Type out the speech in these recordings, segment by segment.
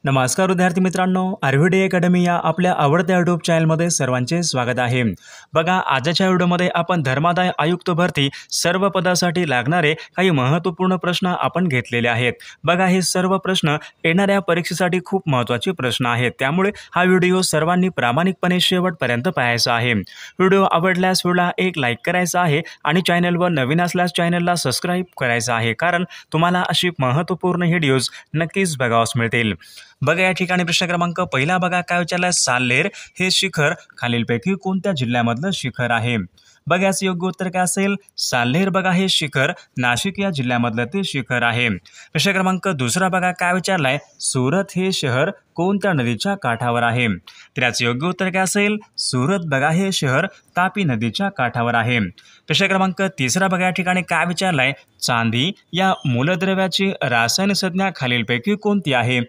नमस्कार विद्यार्थी मित्रांनो, आर्व्हिडी अकॅडमी या आपल्या आवडत्या यूट्यूब चॅनलमध्ये सर्वांचे स्वागत आहे। बघा, आजच्या व्हिडिओमध्ये आपण धर्मादाय आयुक्त भरती सर्व पदासाठी लागणारे काही महत्त्वपूर्ण प्रश्न आपण घेतलेले आहेत। बघा, हे सर्व प्रश्न येणाऱ्या परीक्षेसाठी खूप महत्त्वाचे प्रश्न आहेत, त्यामुळे हा व्हिडिओ सर्वांनी प्रामाणिकपणे शेवटपर्यंत पाहायचा आहे। व्हिडिओ आवडल्यास व्हिडिओला एक लाईक करायचा आहे आणि चॅनलवर नवीन असल्यास चॅनलला सबस्क्राईब करायचं आहे, कारण तुम्हाला अशी महत्त्वपूर्ण व्हिडिओज नक्कीच बघावयास मिळतील। बघा, या ठिकाणी प्रश्न क्रमांक पहिला बघा काय विचारलाय, साल्हेर हे शिखर खालीलपैकी कोणत्या जिल्ह्यामधलं शिखर आहे? बघा, याचं योग्य उत्तर काय असेल? साल्हेर बघा हे शिखर नाशिक या जिल्ह्यामधलं ते शिखर आहे। प्रश्न क्रमांक दुसरा बघा काय विचारलाय, सुरत हे शहर कोणत्या नदीच्या काठावर आहे? तर याचं योग्य उत्तर काय असेल? सुरत बघा हे शहर तापी नदीच्या काठावर आहे। प्रश्न क्रमांक तिसरा बघा या ठिकाणी काय विचारलाय, चांदी या मूलद्रव्याची रासायनिक संज्ञा खालीलपैकी कोणती आहे?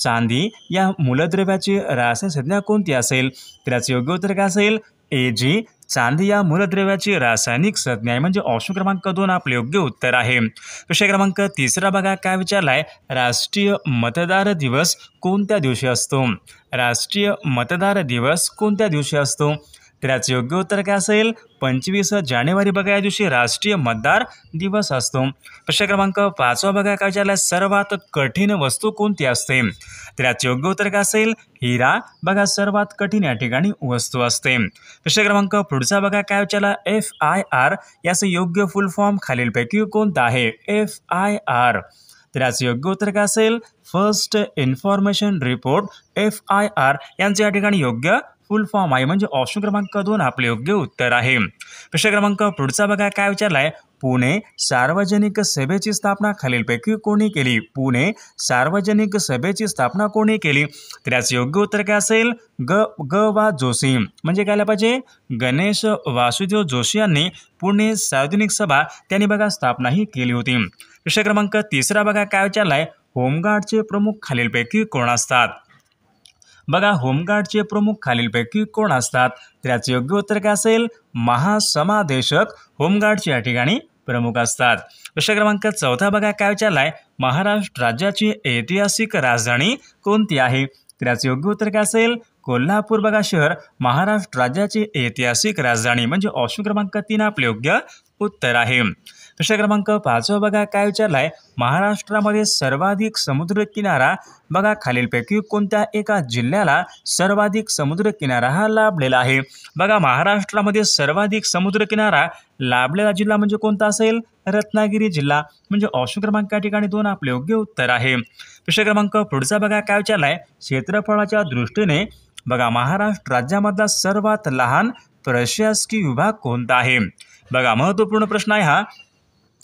चांदी या मूलद्रव्याची रासायनिक संज्ञा कोणती असेल? तर याचं योग्य उत्तर काय असेल? Ag चांदी या मूलद्रव्याची रासायनिक संज्ञा आहे, म्हणजे ऑप्शन क्रमांक 2 आपले योग्य उत्तर आहे। प्रश्न क्रमांक तिसरा बघा काय विचारलाय, राष्ट्रीय मतदार दिवस कोणत्या दिवशी असतो? राष्ट्रीय मतदार दिवस कोणत्या दिवशी असतो? तर याचं योग्य उत्तर काय असेल? 25 जानेवारी बघा या दिवशी राष्ट्रीय मतदार दिवस असतो। प्रश्न क्रमांक 5 बघा काय विचारलाय, सर्वात कठीण वस्तू कोणती असते? तर याचे योग्य उत्तर काय असेल? हिरा बघा सर्वात कठीण या ठिकाणी वस्तू असते। प्रश्न क्रमांक पुढचा बघा काय विचारला, FIR याचं योग्य फुल फॉर्म खालीलपैकी कोणता आहे? FIR तर याचं योग्य उत्तर काय असेल? फर्स्ट इन्फॉर्मेशन रिपोर्ट FIR यांचे या ठिकाणी योग्य फुल फॉर्म आहे, म्हणजे ऑप्शन क्रमांक 2 आपले योग्य उत्तर आहे। प्रश्न क्रमांक पुढचा बघा काय विचारलाय, पुणे सार्वजनिक सभेची स्थापना खालीलपैकी कोणी केली? पुणे सार्वजनिक सभेची स्थापना कोणी केली? तर याचं योग्य उत्तर काय असेल? वा जोशी, म्हणजे काय पाहिजे? गणेश वासुदेव जोशी यांनी पुणे सार्वजनिक सभा त्यांनी बघा स्थापना ही केली होती। प्रश्न क्रमांक तिसरा बघा काय विचारलाय, होमगार्डचे प्रमुख खालीलपैकी कोण असतात? बघा, होमगार्डचे प्रमुख खालीलपैकी कोण असतात? तर याचं योग्य उत्तर काय असेल? महासमादेशक होमगार्डचे या ठिकाणी प्रमुख असतात। प्रश्न क्रमांक चौथा बघा काय विचारलाय, महाराष्ट्र राज्याची ऐतिहासिक राजधानी कोणती आहे? तर याचं योग्य उत्तर काय असेल? कोल्हापूर बघा शहर महाराष्ट्र राज्याची ऐतिहासिक राजधानी, म्हणजे ऑप्शन क्रमांक 3 आपले योग्य उत्तर आहे। प्रश्न क्रमांक 5 बघा काय विचारलाय, महाराष्ट्रामध्ये सर्वाधिक समुद्र किनारा बघा खालीलपैकी कोणत्या एका जिल्ह्याला सर्वाधिक समुद्र किनारा हा लाभलेला आहे? बघा, महाराष्ट्रामध्ये सर्वाधिक समुद्र किनारा लाभलेला जिल्हा म्हणजे कोणता असेल? रत्नागिरी जिल्हा, म्हणजे ऑप्शन क्रमांक या ठिकाणी 2 आपले योग्य उत्तर आहे। प्रश्न क्रमांक पुढचा बघा काय विचारलाय, क्षेत्रफळाच्या दृष्टीने बघा महाराष्ट्र राज्यामधला सर्वात लहान प्रशासकीय विभाग कोणता आहे? बघा, महत्त्वपूर्ण प्रश्न आहे हा।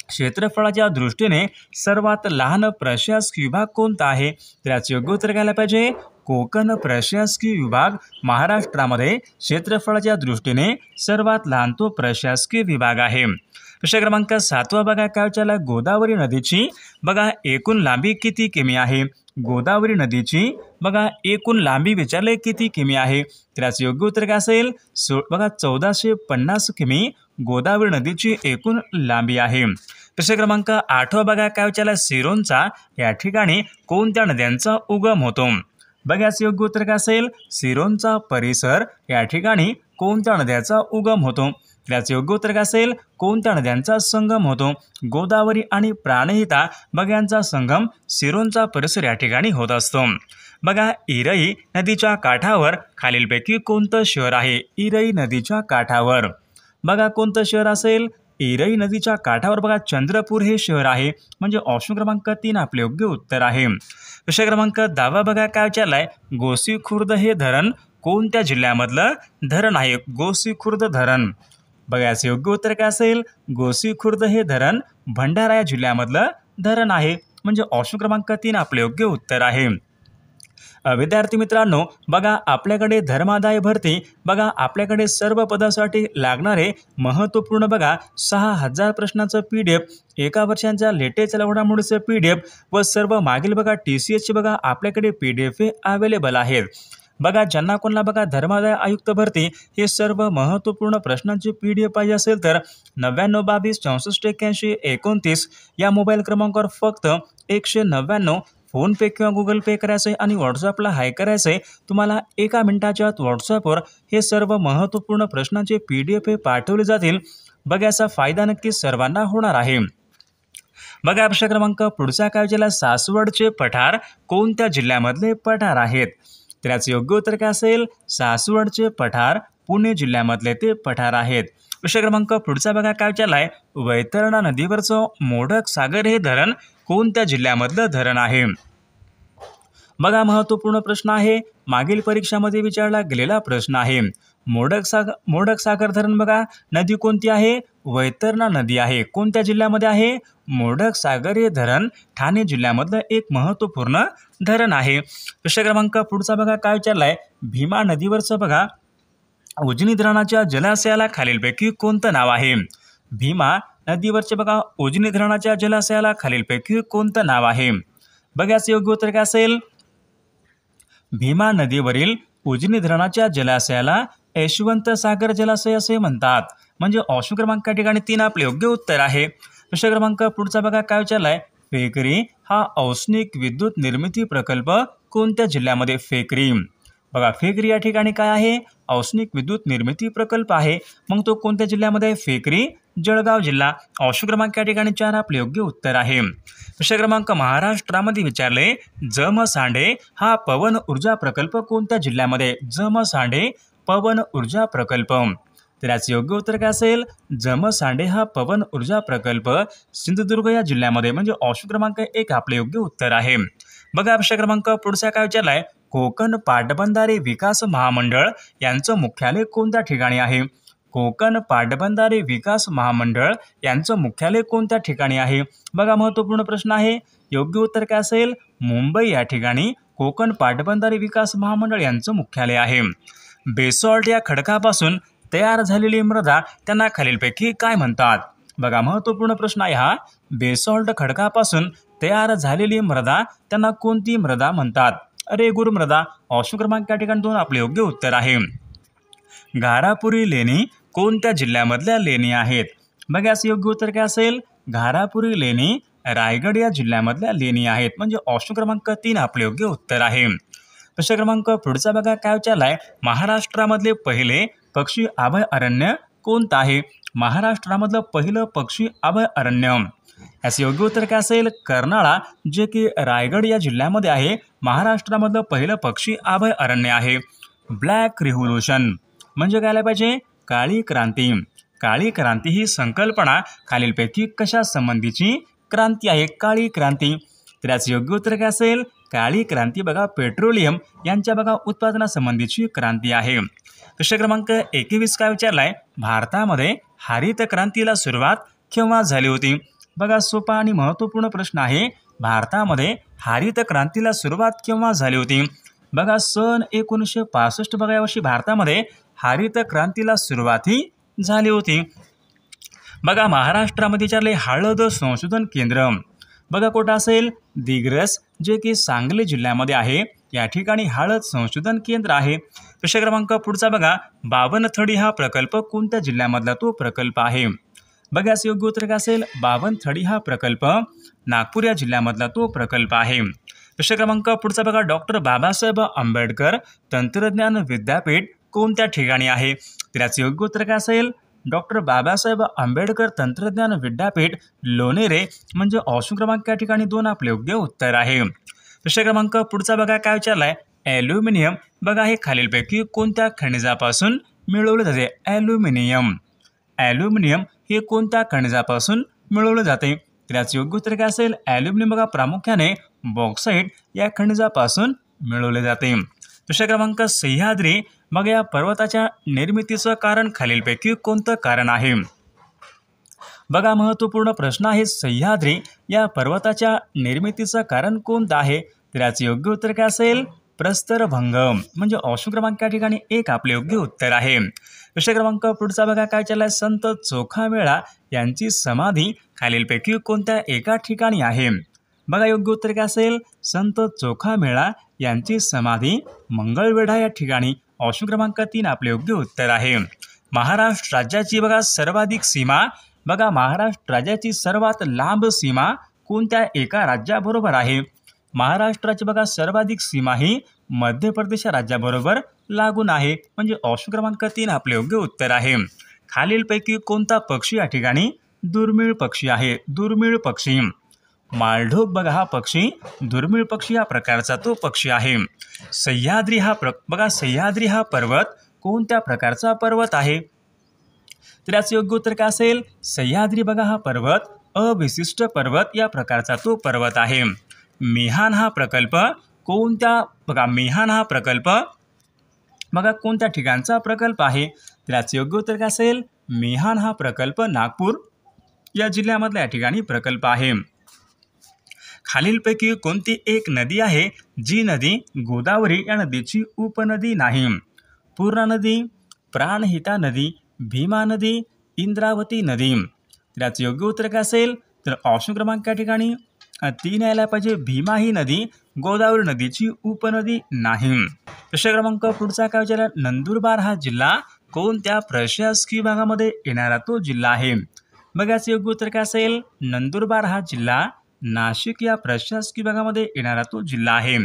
क्षेत्रफळाच्या दृष्टीने सर्वात लहान प्रशासकीय विभाग कोणता आहे? तर याचे योग्य उत्तर घ्यायला पाहिजे, कोकण प्रशासकीय विभाग महाराष्ट्रामध्ये क्षेत्रफळाच्या दृष्टीने सर्वात लहान तो प्रशासकीय विभाग आहे। प्रश्न क्रमांक 7 बघा काय विचारला, गोदावरी नदीची बघा एकूण लांबी किती किमी आहे? गोदावरी नदीची बघा एकूण लांबी विचारले किती किमी आहे? तर याचे योग्य उत्तर काय असेल? बघा 1450 किमी गोदावरी नदीची एकूण लांबी आहे। प्रश्न क्रमांक 8 बघा काय विचारला, सिरोंचा या ठिकाणी कोणत्या नद्यांचा उगम होतो? बघा, याचं योग्य उत्तर काय असेल? सिरोंचा परिसर या ठिकाणी कोणत्या नद्याचा उगम होतो? याचे योग्य उत्तर काय असेल? कोणत्या नद्यांचा संगम होतो? गोदावरी आणि प्राणहिता बघा यांचा संगम सिरोंचा परिसर या ठिकाणी होत असतो। बघा, इरई नदीच्या काठावर खालीलपैकी कोणतं शहर आहे? इरई नदीच्या काठावर बघा कोणतं शहर असेल? इरई नदीच्या काठावर बघा चंद्रपूर हे शहर आहे, म्हणजे ऑप्शन क्रमांक 3 आपले योग्य उत्तर आहे। प्रश्न क्रमांक 10 बघा काय विचारलाय, गोसीखुर्द हे धरण कोणत्या जिल्ह्यामधलं धरण आहे? गोसीखुर्द धरण बघा याचं योग्य उत्तर काय असेल? गोसीखुर्द हे धरण भंडारा या जिल्ह्यामधलं धरण आहे, म्हणजे ऑप्शन क्रमांक 3 आपले योग्य उत्तर आहे। विद्यार्थी मित्रांनो, बघा आपल्याकडे धर्मादाय भरती बघा आपल्याकडे सर्व पदासाठी लागणारे महत्त्वपूर्ण बघा 6000 प्रश्नाचं PDF, एका वर्षांच्या लेटेस्ट घडामोडीचं PDF व सर्व मागील बघा TCSचे बघा आपल्याकडे PDF अवेलेबल आहेत। बघा, ज्यांना कोणाला बघा धर्मादाय आयुक्त भरती हे सर्व महत्त्वपूर्ण प्रश्नांची PDF पाहिजे असेल तर 99 22 64 81 29 या मोबाईल क्रमांकावर फक्त 199 फोनपे किंवा गुगल पे करायचं आहे आणि व्हॉट्सअपला हाय करायचं आहे. तुम्हाला 1 मिनिटाच्या आत व्हॉट्सअपवर हे सर्व महत्त्वपूर्ण प्रश्नांचे PDF हे पाठवले जातील. बघा याचा फायदा नक्कीच सर्वांना होणार आहे. बघा प्रश्न क्रमांक पुढचा काय विचारला, सासवडचे पठार कोणत्या जिल्ह्यामधले पठार आहेत? तर याचं योग्य उत्तर काय असेल, सासवडचे पठार पुणे जिल्ह्यामधले ते पठार आहेत. प्रश्न क्रमांक पुढचा बघा काय विचारलाय, वैतरणा नदीवरचं मोडक सागर हे धरण कोणत्या जिल्ह्यामधलं धरण आहे? बघा महत्त्वपूर्ण प्रश्न आहे, मागील परीक्षामध्ये विचारला गेलेला प्रश्न आहे. मोडक सागर धरण बघा नदी कोणती आहे, वैतरणा नदी आहे. कोणत्या जिल्ह्यामध्ये आहे? मोडक सागर हे धरण ठाणे जिल्ह्यामधलं एक महत्त्वपूर्ण धरण आहे. प्रश्न क्रमांक पुढचा बघा काय विचारलाय, भीमा नदीवरचं बघा उजनी धरणाच्या जलाशयाला खालीलपैकी कोणतं नाव आहे? भीमा नदीवरचे बघा उजनी धरणाच्या जलाशयाला खालीलपैकी कोणतं नाव आहे? बघा याचं योग्य उत्तर काय असेल, भीमा नदीवरील उजनी धरणाच्या जलाशयाला यशवंत सागर जलाशय असे म्हणतात. म्हणजे ऑप्शन क्रमांक ठिकाणी 3 आपले योग्य उत्तर आहे. प्रश्न क्रमांक पुढचा बघा काय विचारलाय, फेकरी हा औष्णिक विद्युत निर्मिती प्रकल्प कोणत्या जिल्ह्यामध्ये? फेकरी बघा फेकरी या ठिकाणी काय आहे, औष्णिक विद्युत निर्मिती प्रकल्प आहे. मग तो कोणत्या जिल्ह्यामध्ये? फेकरी जळगाव जिल्हा. ऑप्शन क्रमांक या ठिकाणी 4 आपले योग्य उत्तर आहे. प्रश्न क्रमांक महाराष्ट्रामध्ये विचारले, जमसांडे हा पवन ऊर्जा प्रकल्प कोणत्या जिल्ह्यामध्ये? जमसांडे पवन ऊर्जा प्रकल्प. तर याचे योग्य उत्तर काय असेल, जमसांडे हा पवन ऊर्जा प्रकल्प सिंधुदुर्ग या जिल्ह्यामध्ये. म्हणजे ऑप्शन क्रमांक 1 आपले योग्य उत्तर आहे. बघा प्रश्न क्रमांक पुढचा काय विचारलाय, कोकण पाटबंधारे विकास महामंडळ यांचं मुख्यालय कोणत्या ठिकाणी आहे? कोकण पाटबंधारे विकास महामंडळ यांचं मुख्यालय कोणत्या ठिकाणी आहे? बघा महत्त्वपूर्ण प्रश्न आहे. योग्य उत्तर काय असेल, मुंबई या ठिकाणी कोकण पाटबंधारे विकास महामंडळ यांचं मुख्यालय आहे. बेसॉल्ट या खडकापासून तयार झालेली मृदा त्यांना खालीलपैकी काय म्हणतात? बघा महत्त्वपूर्ण प्रश्न आहे हा. बेसॉल्ट खडकापासून तयार झालेली मृदा त्यांना कोणती मृदा म्हणतात? रेगूर मृदा. ऑप्शन क्रमांक या ठिकाणी 2 आपले योग्य उत्तर आहे. घारापुरी लेणी कोणत्या जिल्ह्यामधल्या लेणी आहेत? बघा याचं योग्य उत्तर काय असेल, घारापुरी लेणी रायगड या जिल्ह्यामधल्या लेणी आहेत. म्हणजे ऑप्शन क्रमांक 3 आपले योग्य उत्तर आहे. प्रश्न क्रमांक पुढचा बघा काय विचारलाय, महाराष्ट्रामधले पहिले पक्षी अभयारण्य कोणतं आहे? महाराष्ट्रामधलं पहिलं पक्षी अभयारण्य. याचं योग्य उत्तर काय असेल, कर्नाळा जे की रायगड या जिल्ह्यामध्ये आहे. महाराष्ट्रामधलं पहिलं पक्षी अभयारण्य आहे. ब्लॅक रिव्होल्यूशन म्हणजे काय पाहिजे, काळी क्रांती. काळी क्रांती ही संकल्पना खालीलपैकी कशा संबंधीची क्रांती आहे? काळी क्रांती. तर याचं योग्य उत्तर काय असेल, काळी क्रांती बघा पेट्रोलियम यांच्या बघा उत्पादनासंबंधीची क्रांती आहे. प्रश्न क्रमांक 21 काय विचारलाय, भारतामध्ये हरित क्रांतीला सुरुवात केव्हा झाली होती? बघा सोपा आणि महत्त्वपूर्ण प्रश्न आहे. भारतामध्ये हरित क्रांतीला सुरुवात केव्हा झाली होती? बघा सन 1965 बघा यावर्षी भारतामध्ये हरित क्रांतीला सुरुवाती झाली होती. बघा महाराष्ट्रामध्ये विचारले, हळद संशोधन केंद्र बघा कुठं असेल, दिग्रस जे की सांगली जिल्ह्यामध्ये आहे. या ठिकाणी हळद संशोधन केंद्र आहे. प्रश्न क्रमांक पुढचा बघा, बावनथडी हा प्रकल्प कोणत्या जिल्ह्यामधला तो प्रकल्प आहे? बघा याचं योग्य उत्तर काय असेल, बावनथडी हा प्रकल्प नागपूर या जिल्ह्यामधला तो प्रकल्प आहे. प्रश्न क्रमांक पुढचा बघा, डॉक्टर बाबासाहेब आंबेडकर तंत्रज्ञान विद्यापीठ कोणत्या ठिकाणी आहे? तर याचं योग्य उत्तर काय असेल, डॉक्टर बाबासाहेब आंबेडकर तंत्रज्ञान विद्यापीठ लोणेरे. म्हणजे ऑप्शन क्रमांक या ठिकाणी 2 आपले योग्य उत्तर आहे. प्रश्न क्रमांक पुढचा बघा काय विचारलाय, ॲल्युमिनियम बघा हे खालीलपैकी कोणत्या खनिजापासून मिळवले जाते? ॲल्युमिनियम. ॲल्युमिनियम हे कोणत्या खनिजापासून मिळवले जाते? तर याचं योग्य उत्तर काय असेल, ॲल्युमिनियम बघा प्रामुख्याने बॉक्साईट या खनिजापासून मिळवले जाते. प्रश्न क्रमांक, सह्याद्री मग या पर्वताच्या निर्मितीचं कारण खालीलपैकी कोणतं कारण आहे? बघा महत्त्वपूर्ण प्रश्न आहे. सह्याद्री या पर्वताच्या निर्मितीचं कारण कोणतं आहे? तर याचं योग्य उत्तर काय असेल, प्रस्तरभंग. म्हणजे ऑप्शन क्रमांक या ठिकाणी 1 आपले योग्य उत्तर आहे. प्रश्न क्रमांक पुढचा बघा काय चाललाय, संत चोखामेळा यांची समाधी खालीलपैकी कोणत्या एका ठिकाणी आहे? बघा योग्य उत्तर काय असेल, संत चोखामेळा यांची समाधी मंगळवेढा या ठिकाणी. ऑप्शन क्रमांक 3 आपले योग्य उत्तर आहे. महाराष्ट्र राज्याची बघा सर्वाधिक सीमा बघा महाराष्ट्र राज्याची सर्वात लांब सीमा कोणत्या एका राज्याबरोबर आहे? महाराष्ट्राची बघा सर्वाधिक सीमा ही मध्य प्रदेश या राज्याबरोबर लागून आहे, म्हणजे ऑप्शन क्रमांक 3 आपले योग्य उत्तर आहे. खालीलपैकी कोणता पक्षी या ठिकाणी दुर्मिळ पक्षी आहे? दुर्मिळ पक्षी माळढोक बघा हा पक्षी दुर्मिळ पक्षी या प्रकारचा तो पक्षी आहे. सह्याद्री सह्याद्री हा पर्वत कोणत्या प्रकारचा पर्वत आहे? तर याचे योग्य उत्तर काय असेल? सह्याद्री बघा हा पर्वत अविशिष्ट पर्वत या प्रकारचा तो पर्वत आहे. मिहान हा प्रकल्प कोणत्या ठिकाणचा प्रकल्प आहे? तर याचे योग्य उत्तर काय असेल? मिहान हा प्रकल्प नागपूर या जिल्ह्यामधल्या या ठिकाणी प्रकल्प आहे. खालीलपैकी कोणती एक नदी आहे जी नदी गोदावरी या नदीची उपनदी नाही? पूर्णा नदी, प्राणहिता नदी, भीमा नदी, इंद्रावती नदी. तर याचे योग्य उत्तर काय असेल? तर ऑप्शन क्रमांक या ठिकाणी 3 यायला पाहिजे. भीमा ही नदी गोदावरी नदीची उपनदी नाही. प्रश्न क्रमांक पुढचा काय विचारला? नंदुरबार हा जिल्हा कोणत्या प्रशासकीय भागामध्ये येणारा तो जिल्हा आहे? बघा याचे योग्य उत्तर काय असेल? नंदुरबार हा जिल्हा नाशिक या प्रशासकीय भागामध्ये येणारा तो जिल्हा आहे.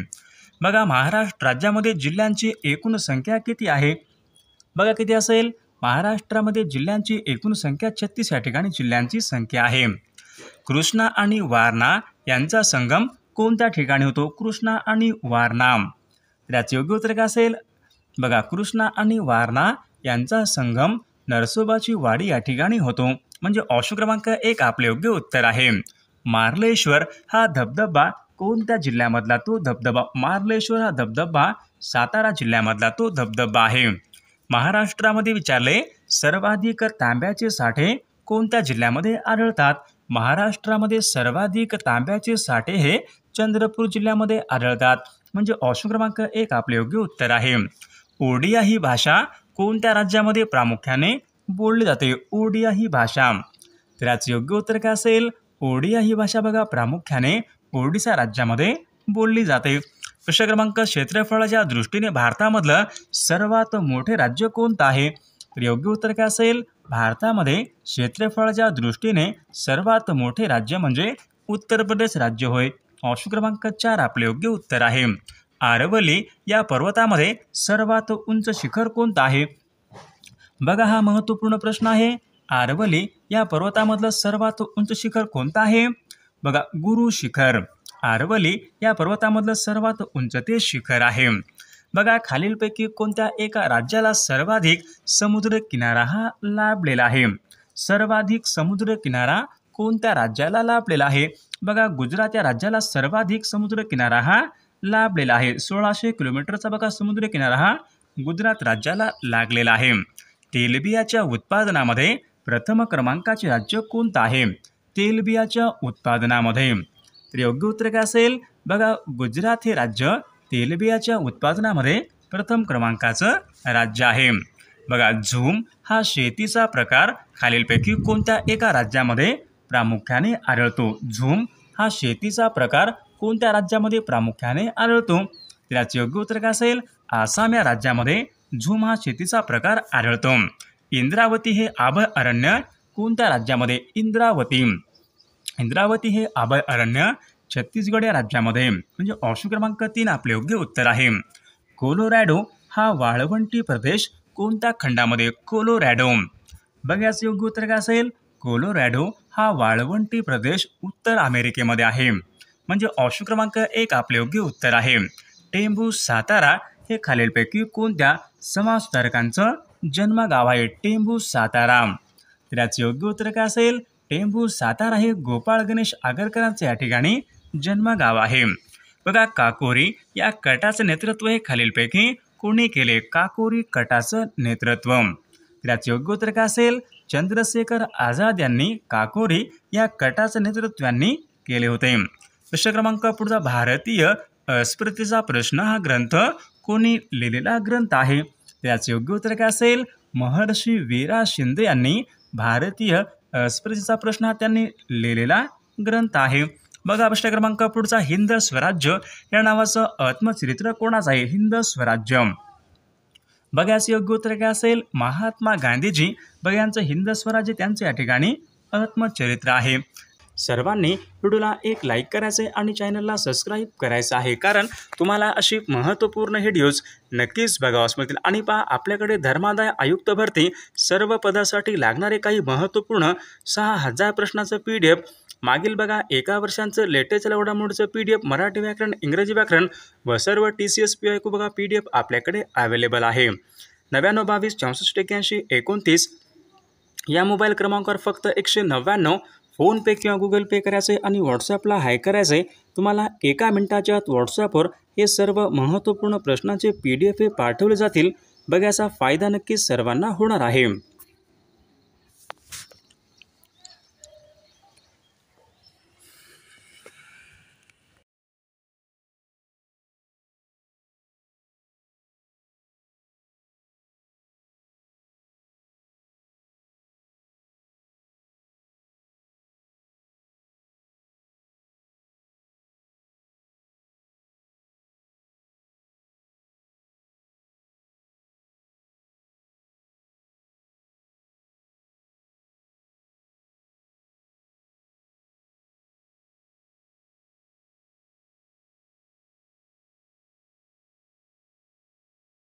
बघा महाराष्ट्र राज्यामध्ये जिल्ह्यांची एकूण संख्या किती आहे? बघा किती असेल? महाराष्ट्रामध्ये जिल्ह्यांची एकूण संख्या 36 या ठिकाणी जिल्ह्यांची संख्या आहे. कृष्णा आणि वारणा यांचा संगम कोणत्या ठिकाणी होतो? कृष्णा आणि वारणा. त्याचे योग्य उत्तर काय असेल? बघा कृष्णा आणि वारणा यांचा संगम नरसोबाची वाडी या ठिकाणी होतो, म्हणजे ऑप्शन क्रमांक 1 आपले योग्य उत्तर आहे. मार्लेश्वर हा धबधबा कोणत्या जिल्ह्यामधला तो धबधबा? मार्लेश्वर हा धबधबा सातारा जिल्ह्यामधला तो धबधबा आहे. महाराष्ट्रामध्ये विचारले सर्वाधिक तांब्याचे साठे कोणत्या जिल्ह्यामध्ये आढळतात? महाराष्ट्रामध्ये सर्वाधिक तांब्याचे साठे हे चंद्रपूर जिल्ह्यामध्ये आढळतात, म्हणजे ऑप्शन क्रमांक 1 आपले योग्य उत्तर आहे. ओडिया ही भाषा कोणत्या राज्यामध्ये प्रामुख्याने बोलली जाते? ओडिया ही भाषा. तर याचे योग्य उत्तर काय असेल? ओडिया ही भाषा बघा प्रामुख्याने ओडिशा राज्यामध्ये बोलली जाते. प्रश्न क्रमांक क्षेत्रफळाच्या दृष्टीने भारतामधलं सर्वात मोठे राज्य कोणतं आहे? तर योग्य उत्तर काय असेल? भारतामध्ये क्षेत्रफळाच्या दृष्टीने सर्वात मोठे राज्य म्हणजे उत्तर प्रदेश राज्य होय. ऑप्शन क्रमांक 4 आपले योग्य उत्तर आहे. आरवली या पर्वतामध्ये सर्वात उंच शिखर कोणतं आहे? बघा हा महत्त्वपूर्ण प्रश्न आहे. आरवली या पर्वतामधलं सर्वात उंच शिखर कोणतं आहे? बघा गुरु शिखर. आरवली या पर्वतामधलं सर्वात उंच ते शिखर आहे. बघा खालीलपैकी कोणत्या एका राज्याला सर्वाधिक समुद्र किनारा हा लाभलेला आहे? सर्वाधिक समुद्र किनारा कोणत्या राज्याला लाभलेला आहे? बघा गुजरात या राज्याला सर्वाधिक समुद्र किनारा हा लाभलेला आहे. 1600 किलोमीटरचा बघा समुद्र किनारा हा गुजरात राज्याला लागलेला आहे. तेलबियाच्या उत्पादनामध्ये प्रथम क्रमांकाचे राज्य कोणतं आहे? तेलबियाच्या उत्पादनामध्ये. तर योग्य उत्तर काय असेल? बघा गुजरात हे राज्य तेलबियाच्या उत्पादनामध्ये प्रथम क्रमांकाचं राज्य आहे. बघा झूम हा शेतीचा प्रकार खालीलपैकी कोणत्या एका राज्यामध्ये प्रामुख्याने आढळतो? झूम हा शेतीचा प्रकार कोणत्या राज्यामध्ये प्रामुख्याने आढळतो? तर याचे योग्य उत्तर काय असेल? आसाम या राज्यामध्ये झूम हा शेतीचा प्रकार आढळतो. इंद्रावती हे अभयारण्य कोणत्या राज्यामध्ये? इंद्रावती हे अभयारण्य छत्तीसगड या राज्यामध्ये, म्हणजे ऑप्शन क्रमांक 3 आपले योग्य उत्तर आहे. कोलोरॅडो हा वाळवंटी प्रदेश कोणत्या खंडामध्ये? कोलोरॅडो. बघा याचे योग्य उत्तर काय असेल? कोलोरॅडो हा वाळवंटी प्रदेश उत्तर अमेरिकेमध्ये आहे, म्हणजे ऑप्शन क्रमांक 1 आपले योग्य उत्तर आहे. टेंभू सातारा हे खालीलपैकी कोणत्या समाजसुधारकांचं जन्मगाव आहे? टेंभू सातारा. तर याचे योग्य उत्तर काय असेल? टेंभू सातारा हे गोपाळ गणेश आगरकरांचे या ठिकाणी जन्मगाव आहे. बघा काकोरी या कटाचं नेतृत्व हे खालीलपैकी कोणी केले? काकोरी कटाचं नेतृत्व. तर याचे योग्य उत्तर काय असेल? चंद्रशेखर आझाद यांनी काकोरी या कटाचं नेतृत्व यांनी केले होते. प्रश्न क्रमांक पुढचा भारतीय अस्पृश्यतेचा प्रश्न हा ग्रंथ कोणी लिहिलेला ग्रंथ आहे? त्याचे योग्य उत्तर काय असेल? महर्षी वीरा शिंदे यांनी भारतीय अस्पृश्यतेचा प्रश्न हा त्यांनी लिहिलेला ग्रंथ आहे. बघा प्रश्न क्रमांक पुढचा हिंद स्वराज्य या नावाचं आत्मचरित्र कोणाचं आहे? हिंद स्वराज्य. बघा याचे योग्य उत्तर काय असेल? महात्मा गांधीजी बघा यांचं हिंद स्वराज्य त्यांचं या ठिकाणी आत्मचरित्र आहे. सर्वांनी व्हिडिओला एक लाईक करायचे आणि चॅनलला सबस्क्राईब करायचं आहे, कारण तुम्हाला अशी महत्त्वपूर्ण व्हिडिओज नक्कीच बघावास मिळतील। आणि पहा, आपल्याकडे धर्मादाय आयुक्त भरती सर्व पदासाठी लागणारे काही महत्त्वपूर्ण 6000 प्रश्नाचं PDF, मागील बघा एका वर्षांचं लेटेस्ट घडामोडीचं PDF, मराठी व्याकरण, इंग्रजी व्याकरण व सर्व TCS PIQ बघा PDF आपल्याकडे अवेलेबल आहे। 99 22 64 81 29 या मोबाईल क्रमांकावर फक्त 199 फोनपे किंवा गुगल पे करायचे आणि व्हॉट्सॲपला हाय करायचे। तुम्हाला एका मिनिटाच्या आत व्हॉट्सॲपवर हे सर्व महत्त्वपूर्ण प्रश्नांचे PDF पाठवले जातील। बघायचा फायदा नक्कीच सर्वांना होणार आहे।